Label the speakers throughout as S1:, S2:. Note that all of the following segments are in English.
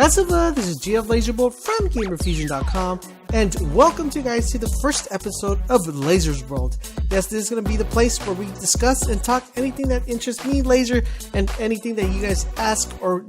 S1: This is GF Laserbolt from GamerFusion.com, and welcome to guys to the first episode of Lasers World. Yes, this is going to be the place where we discuss and talk anything that interests me, Laser, and anything that you guys ask or,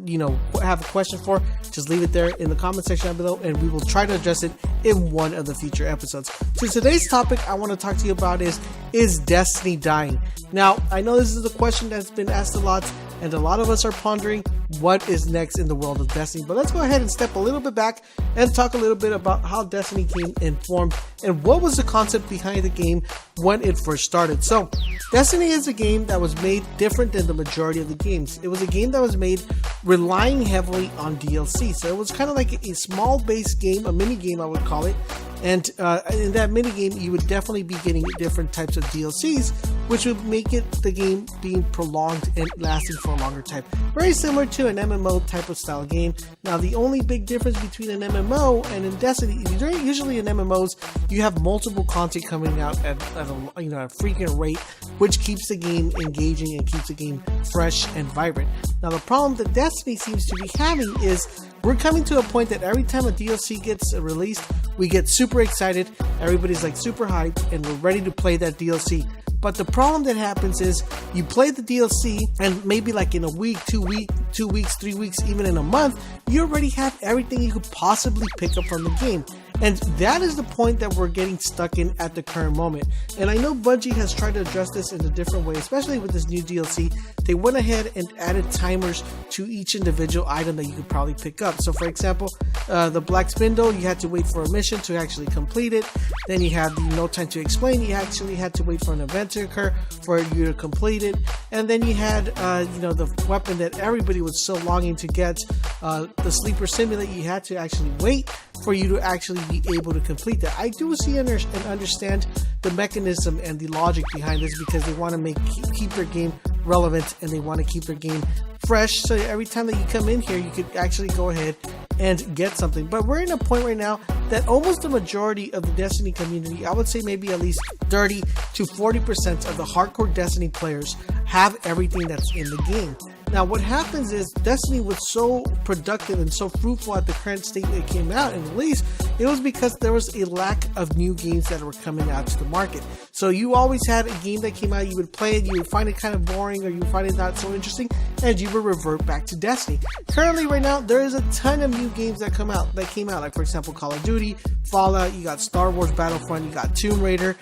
S1: have a question for, just leave it there in the comment section down below, and we will try to address it in one of the future episodes. So today's topic I want to talk to you about is Destiny dying? Now, I know this is a question that's been asked a lot, and a lot of us are pondering what is next in the world of Destiny. But let's go ahead and step a little bit back and talk a little bit about how Destiny came and formed and what was the concept behind the game when it first started. So, Destiny is a game that was made different than the majority of the games. It was a game that was made relying heavily on DLC. So it was kind of like a small base game, a mini game I would call it. And in that mini game, you would definitely be getting different types of DLCs, which would make the game being prolonged and lasting for a longer time. Very similar to an MMO type of style game. Now, the only big difference between an MMO and in Destiny, usually in MMOs, you have multiple content coming out at a frequent rate, which keeps the game engaging and keeps the game fresh and vibrant. Now, the problem that Destiny seems to be having is we're coming to a point that every time a DLC gets released, we get super excited, everybody's like super hyped, and we're ready to play that DLC. But the problem that happens is you play the DLC and maybe like in a week, 2 weeks, 3 weeks, even in a month, you already have everything you could possibly pick up from the game. And that is the point that we're getting stuck in at the current moment. And I know Bungie has tried to address this in a different way, especially with this new DLC. They went ahead and added timers to each individual item that you could probably pick up. So for example, the Black Spindle, you had to wait for a mission to actually complete it. Then you have the No Time to Explain, you actually had to wait for an event to occur for you to complete it. And then you had the weapon that everybody was so longing to get, the Sleeper Simulate, you had to actually wait for you to actually be able to complete that. I do see and understand the mechanism and the logic behind this, because they want to keep their game relevant and they want to keep their game fresh, so every time that you come in here you could actually go ahead and get something. But we're in a point right now that almost the majority of the Destiny community, I would say maybe at least 30 to 40% of the hardcore Destiny players have everything that's in the game. Now, what happens is Destiny was so productive and so fruitful at the current state it came out and released. It was because there was a lack of new games that were coming out to the market. So you always had a game that came out, you would play it, you would find it kind of boring or you would find it not so interesting, and you would revert back to Destiny. Currently, right now, there is a ton of new games that came out. Like for example, Call of Duty, Fallout, you got Star Wars Battlefront, you got Tomb Raider,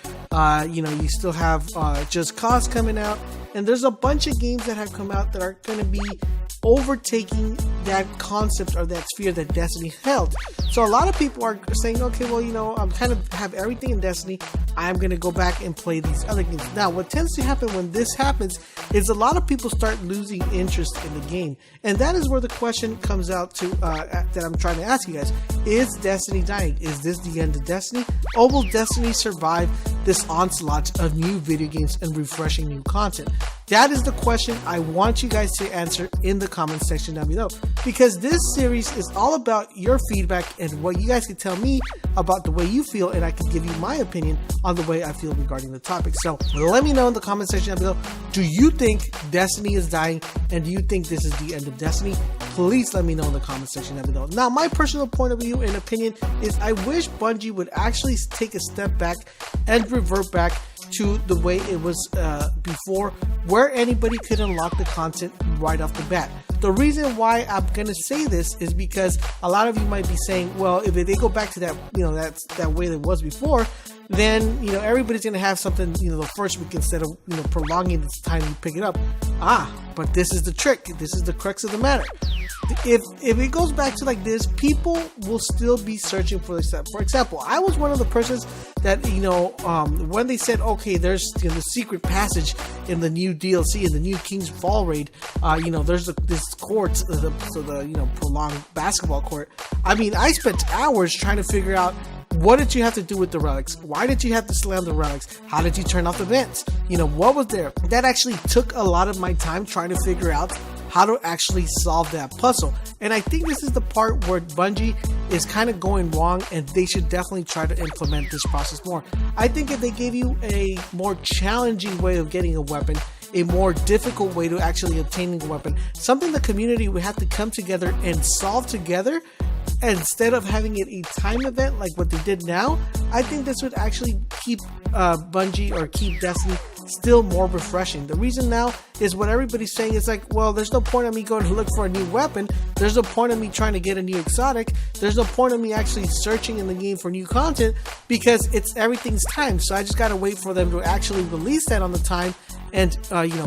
S1: you still have Just Cause coming out. And there's a bunch of games that have come out that are going to be overtaking that concept or that sphere that Destiny held. So a lot of people are saying, okay, well, I'm kind of have everything in Destiny. I'm going to go back and play these other games. Now, what tends to happen when this happens is a lot of people start losing interest in the game. And that is where the question comes out to that I'm trying to ask you guys. Is Destiny dying? Is this the end of Destiny? Or will Destiny survive this onslaught of new video games and refreshing new content? That is the question I want you guys to answer in the comment section down below, because this series is all about your feedback and what you guys can tell me about the way you feel, and I can give you my opinion on the way I feel regarding the topic. So let me know in the comment section down below, do you think Destiny is dying, and do you think this is the end of Destiny? Please let me know in the comment section down below. Now, my personal point of view and opinion is I wish Bungie would actually take a step back and revert back to the way it was before, where anybody could unlock the content right off the bat. The reason why I'm going to say this is because a lot of you might be saying, well, if they go back to that, that way that it was before, then, everybody's going to have something, the first week instead of, prolonging the time you pick it up. But this is the trick. This is the crux of the matter. If it goes back to like this, people will still be searching for this stuff. For example, I was one of the persons that, when they said, okay, there's the secret passage in the new DLC, in the new King's Fall raid, there's this court, the prolonged basketball court. I mean, I spent hours trying to figure out, what did you have to do with the relics? Why did you have to slam the relics? How did you turn off the vents? What was there? That actually took a lot of my time trying to figure out how to actually solve that puzzle. And I think this is the part where Bungie is kind of going wrong, and they should definitely try to implement this process more. I think if they gave you a more challenging way of getting a weapon, a more difficult way to actually obtaining a weapon, something the community would have to come together and solve together. Instead of having it a time event like what they did now, I think this would actually keep Bungie or keep Destiny still more refreshing. The reason now is what everybody's saying is like, well, there's no point in me going to look for a new weapon. There's no point in me trying to get a new exotic. There's no point in me actually searching in the game for new content because it's everything's time. So I just got to wait for them to actually release that on the time and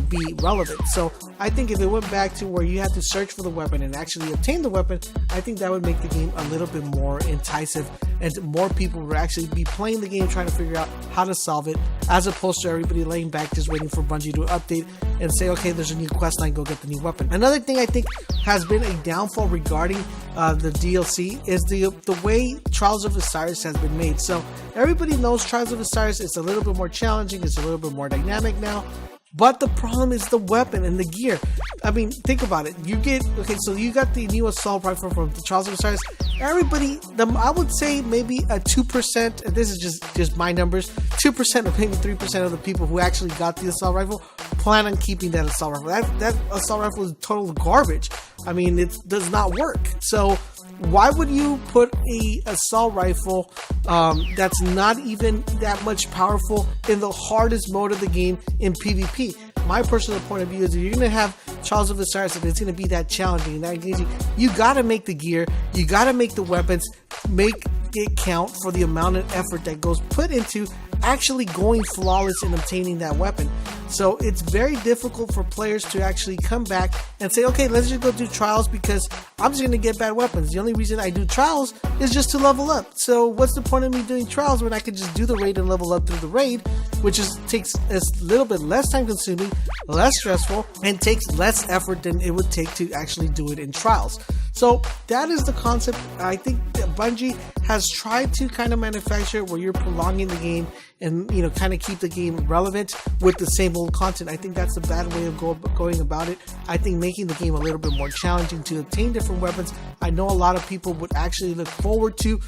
S1: be relevant. So I think if it went back to where you had to search for the weapon and actually obtain the weapon, I think that would make the game a little bit more enticing and more people would actually be playing the game trying to figure out how to solve it, as opposed to everybody laying back just waiting for Bungie to update and say, okay, there's a new quest line, go get the new weapon. Another thing I think has been a downfall regarding the DLC is the way Trials of Osiris has been made. So everybody knows Trials of Osiris is a little bit more challenging, it's a little bit more dynamic now. But the problem is the weapon and the gear. I mean, think about it. So you got the new assault rifle from the Trials of Osiris. Everybody, I would say maybe a 2%, and this is just my numbers, 2% or maybe 3% of the people who actually got the assault rifle plan on keeping that assault rifle. That assault rifle is total garbage. I mean, it does not work. So why would you put a assault rifle that's not even that much powerful in the hardest mode of the game in PvP? My personal point of view is if you're going to have Trials of Osiris and it's going to be that challenging and that engaging, you got to make the gear, you got to make the weapons, make it count for the amount of effort that goes put into actually going flawless in obtaining that weapon. So it's very difficult for players to actually come back and say, okay, let's just go do trials because I'm just going to get bad weapons. The only reason I do trials is just to level up. So what's the point of me doing trials when I could just do the raid and level up through the raid, which takes a little bit less time consuming, less stressful, and takes less effort than it would take to actually do it in trials. So that is the concept. I think that Bungie has tried to kind of manufacture where you're prolonging the game and kind of keep the game relevant with the same old content. I think that's a bad way of going about it. I think making the game a little bit more challenging to obtain different weapons. I know a lot of people would actually look forward to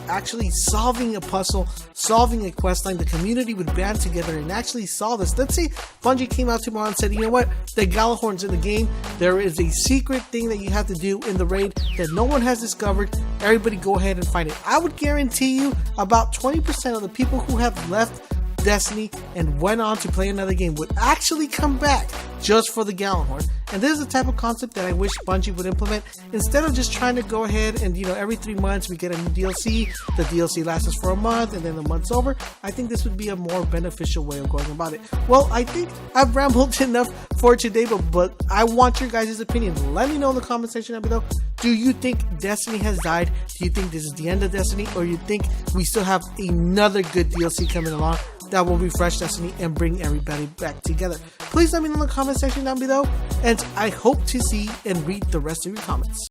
S1: actually solving a puzzle, solving a quest line. The community would band together and actually solve this. Let's say Bungie came out tomorrow and said, you know what, the Galahorn's in the game. There is a secret thing that you have to do in the raid that no one has discovered. Everybody go ahead and find it. I would guarantee you about 20% of the people who have left Destiny and went on to play another game would actually come back just for the Galahorn. And this is the type of concept that I wish Bungie would implement instead of just trying to go ahead and every 3 months we get a new DLC. The DLC lasts us for a month and then the month's over. I think this would be a more beneficial way of going about it. Well, I think I've rambled enough for today, but I want your guys' opinion. Let me know in the comment section down below. Do you think Destiny has died? Do you think this is the end of Destiny? Or you think we still have another good DLC coming along that will refresh Destiny and bring everybody back together? Please let me know in the comment section down below, and I hope to see and read the rest of your comments.